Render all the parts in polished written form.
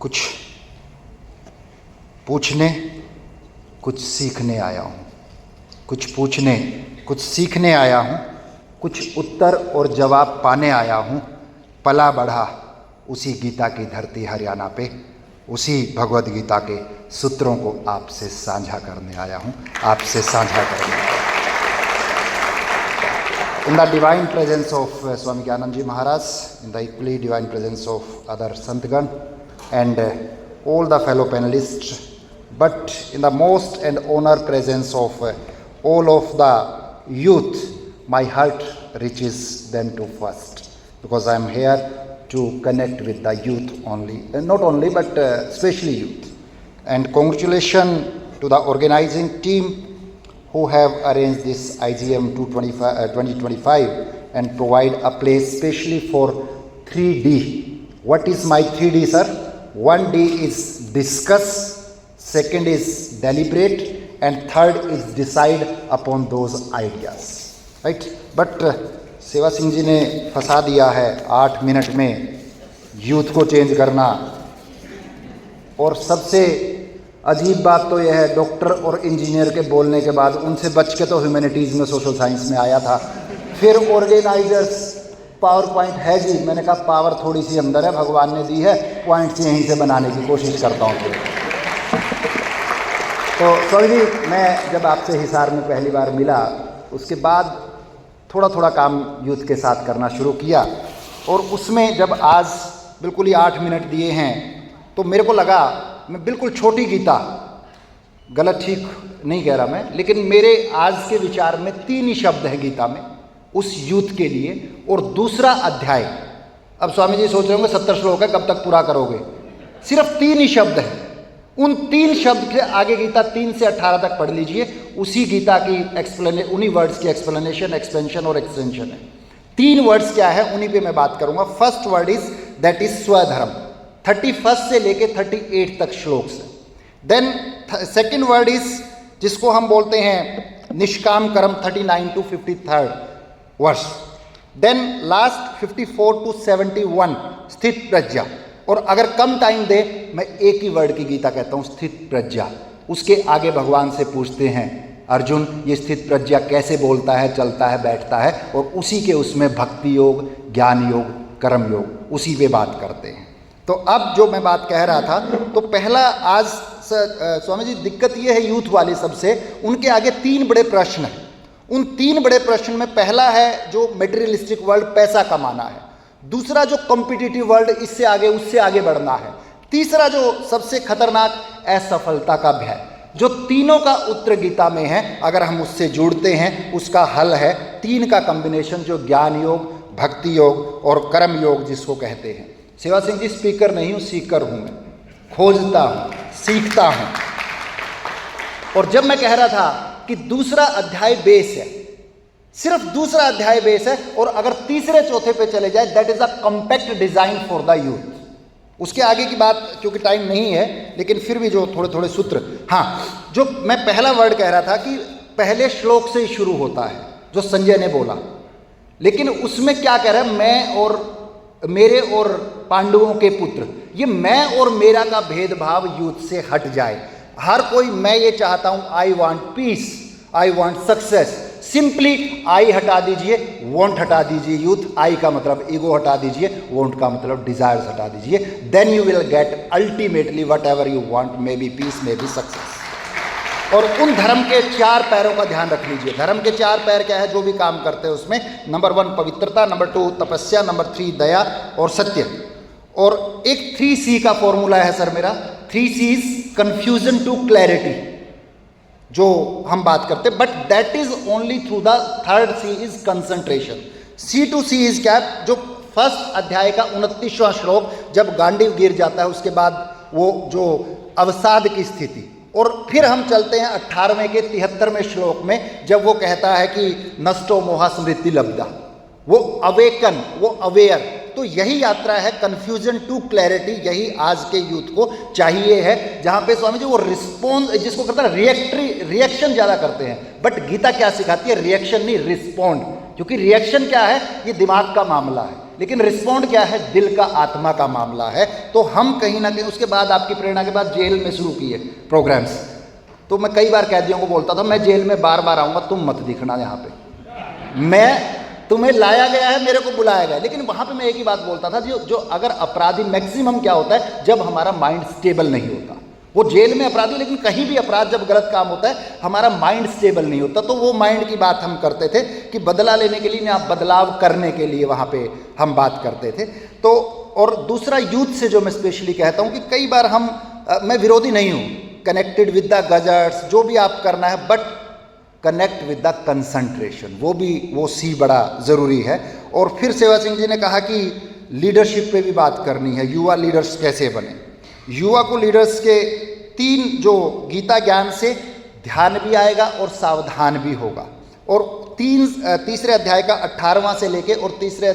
कुछ पूछने कुछ सीखने आया हूँ, कुछ पूछने कुछ सीखने आया हूँ, कुछ उत्तर और जवाब पाने आया हूँ। पला बढ़ा उसी गीता की धरती हरियाणा पे, उसी भगवद गीता के सूत्रों को आपसे साझा करने आया हूँ, आपसे साझा करने आया हूँ। In the divine presence of Swami Gyanand Ji Maharaj, in the equally divine presence of other Santgan and all the fellow panelists, but in the most and honor presence of all of the youth, my heart reaches them to first, because I am here to connect with the youth only, not only but especially youth. And congratulations to the organizing team who have arranged this IGM 2025 and provide a place specially for 3D. What is my 3D, sir? 1D is discuss, second is deliberate, and third is decide upon those ideas. Right? But सेवा सिंह जी ने फंसा दिया है 8 minute में youth को change करना। और सबसे अजीब बात तो यह है, डॉक्टर और इंजीनियर के बोलने के बाद उनसे बच के तो ह्यूमैनिटीज़ में सोशल साइंस में आया था। फिर ऑर्गेनाइजर्स पावर पॉइंट है जी, मैंने कहा पावर थोड़ी सी अंदर है, भगवान ने दी है, पॉइंट्स यहीं से बनाने की कोशिश करता हूँ। तो स्वामी जी, मैं जब आपसे हिसार में पहली बार मिला उसके बाद थोड़ा थोड़ा काम यूथ के साथ करना शुरू किया, और उसमें जब आज बिल्कुल ही 8 मिनट दिए हैं तो मेरे को लगा मैं बिल्कुल छोटी गीता, गलत ठीक नहीं कह रहा मैं, लेकिन मेरे आज के विचार में 3 ही शब्द है गीता में उस यूथ के लिए, और दूसरा अध्याय। अब स्वामी जी सोच रहे होंगे 70 श्लोक है, कब तक पूरा करोगे? सिर्फ 3 ही शब्द है। उन 3 शब्द के आगे गीता 3 से 18 तक पढ़ लीजिए, उसी गीता की उन्हीं वर्ड्स की एक्सप्लेनेशन, एक्सपेंशन और एक्सटेंशन है। 3 वर्ड्स क्या है उन्हीं पे मैं बात करूंगा। First word is that is स्वधर्म, 31 से लेके 38 तक श्लोक से। देन सेकेंड वर्ड इज जिसको हम बोलते हैं निष्काम कर्म, 39 to 53 वर्ष। देन लास्ट 54 to 71 स्थित प्रज्ञा। और अगर कम टाइम दे मैं एक ही वर्ड की गीता कहता हूं, स्थित प्रज्ञा। उसके आगे भगवान से पूछते हैं अर्जुन ये स्थित प्रज्ञा कैसे बोलता है, चलता है, बैठता है, और उसी के उसमें भक्ति योग, ज्ञान योग, कर्म योग, उसी पे बात करते हैं। तो अब जो मैं बात कह रहा था, तो पहला आज स्वामी जी दिक्कत ये है यूथ वाली सबसे, उनके आगे 3 बड़े प्रश्न हैं। उन 3 बड़े प्रश्न में पहला है जो मेटेरियलिस्टिक वर्ल्ड, पैसा कमाना है। दूसरा जो कॉम्पिटिटिव वर्ल्ड, इससे आगे उससे आगे बढ़ना है। तीसरा जो सबसे खतरनाक, असफलता का भय। जो तीनों का उत्तर गीता में है, अगर हम उससे जुड़ते हैं उसका हल है 3 का कॉम्बिनेशन, जो ज्ञान योग, भक्ति योग और कर्म योग जिसको कहते हैं। सेवा सिंह जी स्पीकर नहीं हूँ, सीकर हूँ मैं, खोजता हूँ, सीखता हूँ। और जब मैं कह रहा था कि दूसरा अध्याय बेस है, सिर्फ दूसरा अध्याय बेस है, और अगर तीसरे चौथे पे चले जाए that is a compact design for the youth. उसके आगे की बात क्योंकि टाइम नहीं है, लेकिन फिर भी जो थोड़े थोड़े सूत्र, हाँ, जो मैं पहला वर्ड कह रहा था कि पहले श्लोक से ही शुरू होता है जो संजय ने बोला, लेकिन उसमें क्या कह रहा है, मैं और मेरे और पांडवों के पुत्र, ये मैं और मेरा का भेदभाव यूथ से हट जाए। हर कोई मैं ये चाहता हूं, I want piece, I want success. Simply I हटा दीजिए, वॉन्ट हटा दीजिए। यूथ, आई का मतलब ईगो हटा दीजिए, वॉन्ट का मतलब डिजायर्स हटा दीजिए। Then you will get ultimately whatever you want, maybe peace, maybe success. और उन धर्म के 4 पैरों का ध्यान रख लीजिए। धर्म के 4 पैर क्या है जो भी काम करते हैं उसमें, नंबर 1 पवित्रता, नंबर 2 तपस्या, नंबर 3 दया और सत्य। और एक 3C का फॉर्मूला है सर मेरा, 3C's कंफ्यूजन टू क्लैरिटी, जो हम बात करते हैं, but that is only through the third C is concentration. C to C is क्या, जो फर्स्ट अध्याय का 29वां श्लोक, जब गांडीव गिर जाता है उसके बाद वो जो अवसाद की स्थिति, और फिर हम चलते हैं 18वें के 73वें श्लोक में, जब वो कहता है कि नष्टो मोहा स्मृति लब्धा, वो अवेकन, वो अवेयर। तो यही यात्रा है, कंफ्यूजन टू क्लैरिटी, यही आज के यूथ को चाहिए है, जहां पे स्वामी जी वो रिस्पॉन्स, जिसको कहते हैं रिएक्शन ज्यादा करते हैं, बट गीता क्या सिखाती है, रिएक्शन नहीं, रिस्पॉन्ड। क्योंकि रिएक्शन क्या है, ये दिमाग का मामला है, लेकिन रिस्पॉन्ड क्या है, दिल का, आत्मा का मामला है। तो हम कहीं ना कहीं उसके बाद आपकी प्रेरणा के बाद जेल में शुरू किए प्रोग्राम्स। तो मैं कई बार कैदियों को बोलता था, मैं जेल में बार बार आऊँगा, तुम मत दिखना यहाँ पे, मैं तुम्हें लाया गया है, मेरे को बुलाया गया। लेकिन वहाँ पे मैं एक ही बात बोलता था, जो अगर अपराधी, मैक्सिमम क्या होता है, जब हमारा माइंड स्टेबल नहीं होता, वो जेल में अपराधी, लेकिन कहीं भी अपराध जब गलत काम होता है, हमारा माइंड स्टेबल नहीं होता। तो वो माइंड की बात हम करते थे कि बदला लेने के लिए या बदलाव करने के लिए वहाँ पे हम बात करते थे। तो और दूसरा, यूथ से जो मैं स्पेशली कहता हूँ कि कई बार मैं विरोधी नहीं हूँ, कनेक्टेड विद द गजट्स, जो भी आप करना है, but connect with the concentration, वो सी बड़ा ज़रूरी है। और फिर सेवा सिंह जी ने कहा कि लीडरशिप पे भी बात करनी है, युवा लीडर्स कैसे बने। युवा को लीडर्स के 3 जो गीता ज्ञान से ध्यान भी आएगा और सावधान भी होगा। और तीसरे अध्याय का 18वां से लेके और तीसरे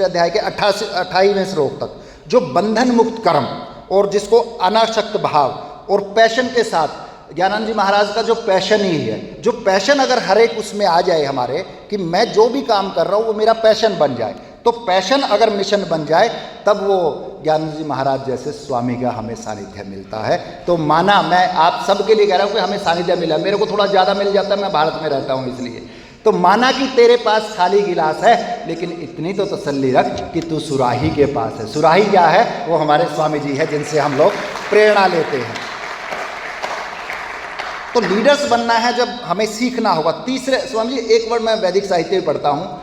अध्याय के 28वें श्लोक तक जो बंधन मुक्त कर्म और जिसको अनासक्त भाव और पैशन के साथ, ज्ञानानंद जी महाराज का जो पैशन ही है, जो पैशन अगर हर एक उसमें आ जाए हमारे, कि मैं जो भी काम कर रहा हूँ वो मेरा पैशन बन जाए, तो पैशन अगर मिशन बन जाए, तब वो ज्ञानानंद जी महाराज जैसे स्वामी का हमें सानिध्य मिलता है। तो माना, मैं आप सबके लिए कह रहा हूँ कि हमें सानिध्य मिला, मेरे को थोड़ा ज़्यादा मिल जाता है, मैं भारत में रहता हूँ इसलिए। तो माना कि तेरे पास खाली गिलास है, लेकिन इतनी तो तसल्ली रख कि तू सुराही के पास है। सुराही क्या है, वो हमारे स्वामी जी है, जिनसे हम लोग प्रेरणा लेते हैं। तो लीडर्स बनना है जब हमें सीखना होगा। तीसरे, स्वामी जी एक वर्ड मैं वैदिक साहित्य में पढ़ता हूँ,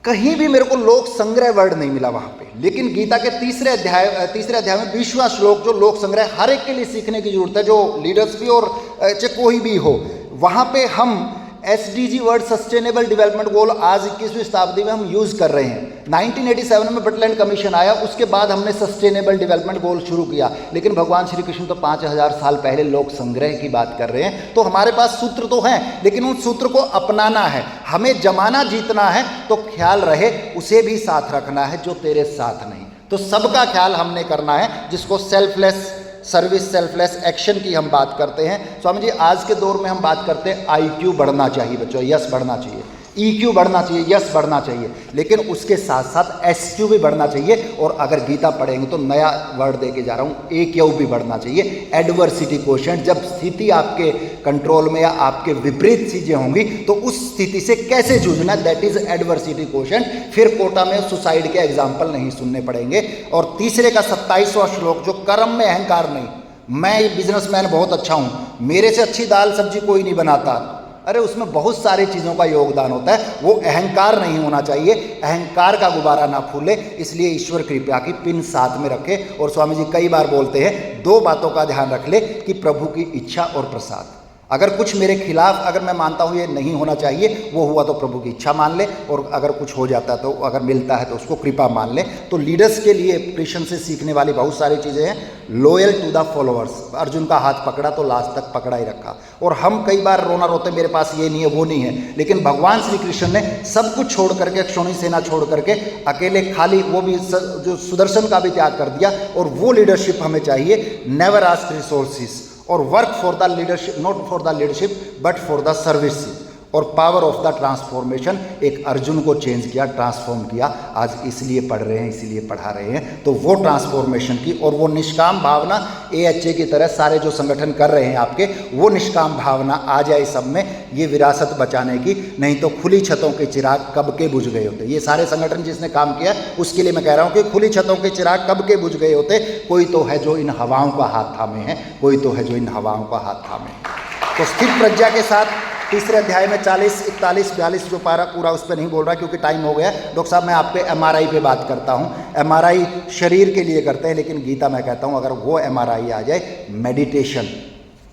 कहीं भी मेरे को लोक संग्रह वर्ड नहीं मिला वहाँ पे, लेकिन गीता के तीसरे अध्याय में 20वां श्लोक जो लोक संग्रह हर एक के लिए सीखने की जरूरत है, जो लीडर्स भी और चाहे कोई भी हो, वहाँ पे हम SDG word, sustainable development goal, आज 21वीं शताब्दी में हम यूज़ कर रहे हैं। 1987 में बटलैंड कमीशन आया, उसके बाद हमने सस्टेनेबल डेवलपमेंट गोल शुरू किया, लेकिन भगवान श्री कृष्ण तो 5000 साल पहले लोक संग्रह की बात कर रहे हैं। तो हमारे पास सूत्र तो हैं, लेकिन उन सूत्र को अपनाना है, हमें जमाना जीतना है। तो ख्याल रहे, उसे भी साथ रखना है जो तेरे साथ नहीं। तो सबका ख्याल हमने करना है, जिसको सेल्फलेस सर्विस, सेल्फलेस एक्शन की हम बात करते हैं। स्वामी जी आज के दौर में हम बात करते हैं IQ बढ़ना चाहिए बच्चों, यस बढ़ना चाहिए, EQ बढ़ना चाहिए, यस बढ़ना चाहिए, लेकिन उसके साथ साथ SQ भी बढ़ना चाहिए। और अगर गीता पढ़ेंगे तो नया वर्ड दे के जा रहा हूँ, AQ भी बढ़ना चाहिए, एडवर्सिटी कोशेंट। जब स्थिति आपके कंट्रोल में या आपके विपरीत चीज़ें होंगी तो उस स्थिति से कैसे जूझना, दैट इज एडवर्सिटी कोशेंट। फिर कोटा में सुसाइड के एग्जाम्पल नहीं सुनने पड़ेंगे। और तीसरे का 27वां श्लोक, जो कर्म में अहंकार नहीं, मैं बिजनेसमैन बहुत अच्छा हूँ, मेरे से अच्छी दाल सब्जी कोई नहीं बनाता, अरे उसमें बहुत सारी चीज़ों का योगदान होता है, वो अहंकार नहीं होना चाहिए, अहंकार का गुब्बारा ना फूले। इसलिए ईश्वर कृपा की पिन साथ में रखे। और स्वामी जी कई बार बोलते हैं, 2 बातों का ध्यान रख ले कि प्रभु की इच्छा और प्रसाद। अगर कुछ मेरे खिलाफ, अगर मैं मानता हूँ ये नहीं होना चाहिए, वो हुआ तो प्रभु की इच्छा मान ले, और अगर कुछ हो जाता है तो, अगर मिलता है तो उसको कृपा मान ले। तो लीडर्स के लिए कृष्ण से सीखने वाली बहुत सारी चीज़ें हैं। Loyal to the followers, Arjun का हाथ पकड़ा तो लास्ट तक पकड़ा ही रखा। और हम कई बार रोना रोते, मेरे पास ये नहीं है, वो नहीं है, लेकिन भगवान श्री कृष्ण ने सब कुछ छोड़ करके, क्षोणी सेना छोड़ करके अकेले खाली, वो भी जो सुदर्शन का भी त्याग कर दिया। और वो लीडरशिप हमें चाहिए, नेवर आस्क रिसोर्सेज, और work for the leadership, not for the leadership but for the service. और पावर ऑफ द ट्रांसफॉर्मेशन, एक अर्जुन को चेंज किया, ट्रांसफॉर्म किया। आज इसलिए पढ़ रहे हैं, इसीलिए पढ़ा रहे हैं। तो वो ट्रांसफॉर्मेशन की और वो निष्काम भावना, AHA की तरह सारे जो संगठन कर रहे हैं आपके, वो निष्काम भावना आ जाए सब में, ये विरासत बचाने की। नहीं तो खुली छतों के चिराग कब के बुझ गए होते। ये सारे संगठन जिसने काम किया, उसके लिए मैं कह रहा हूँ कि खुली छतों के चिराग कब के बुझ गए होते। कोई तो है जो इन हवाओं का हाथ थामे है, कोई तो है जो इन हवाओं का हाथ थामे है। तो स्थिर प्रज्ञा के साथ तीसरे अध्याय में 40, 41, 42 जो पारा पूरा उस पर नहीं बोल रहा क्योंकि टाइम हो गया। डॉक्टर साहब मैं आपके MRI पे बात करता हूँ। MRI शरीर के लिए करते हैं, लेकिन गीता मैं कहता हूँ अगर वो MRI आ जाए, मेडिटेशन,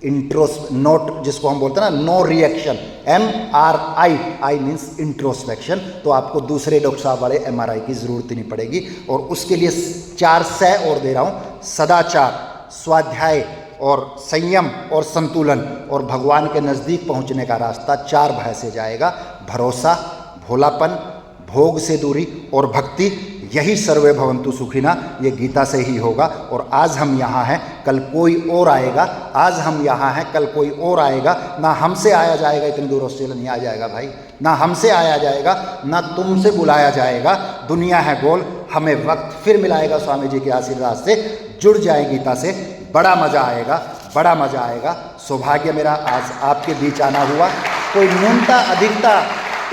नोट जिसको हम बोलते हैं ना, no reaction, MRI, I means introspection, तो आपको दूसरे डॉक्टर साहब वाले MRI की ज़रूरत ही नहीं पड़ेगी। और उसके लिए 4 सह और दे रहा हूँ, सदाचार, स्वाध्याय और संयम और संतुलन और भगवान के नज़दीक पहुंचने का रास्ता 4 भय से जाएगा, भरोसा, भोलापन, भोग से दूरी और भक्ति। यही सर्वे भवन्तु सुखिना, ये गीता से ही होगा। और आज हम यहाँ हैं, कल कोई और आएगा। आज हम यहाँ हैं, कल कोई और आएगा। ना हमसे आया जाएगा, इतनी दूर ऑस्ट्रेलिया नहीं आ जाएगा भाई, ना हमसे आया जाएगा, ना तुमसे बुलाया जाएगा। दुनिया है गोल, हमें वक्त फिर मिलाएगा स्वामी जी के आशीर्वाद से। जुड़ जाए गीता से, बड़ा मज़ा आएगा, बड़ा मज़ा आएगा। सौभाग्य मेरा आज आपके बीच आना हुआ। कोई न्यूनता अधिकता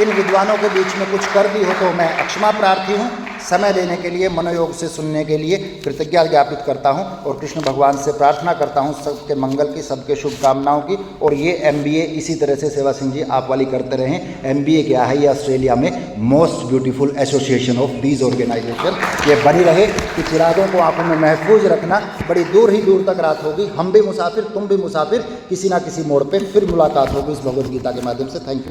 इन विद्वानों के बीच में कुछ कर दी हो तो मैं अक्षमा प्रार्थी हूँ। समय देने के लिए, मनोयोग से सुनने के लिए कृतज्ञता ज्ञापित करता हूँ और कृष्ण भगवान से प्रार्थना करता हूँ सबके मंगल की, सबके शुभकामनाओं की। और ये MBA इसी तरह से सेवा सिंह जी आप वाली करते रहें। MBA क्या है, ये ऑस्ट्रेलिया में most beautiful association of these organisation, ये बनी रहे कि चिरागों को आंखों में महफूज रखना। बड़ी दूर ही दूर तक रात होगी, हम भी मुसाफिर, तुम भी मुसाफिर, किसी ना किसी मोड़ पर फिर मुलाकात होगी इस भगवद गीता के माध्यम से। Thank you.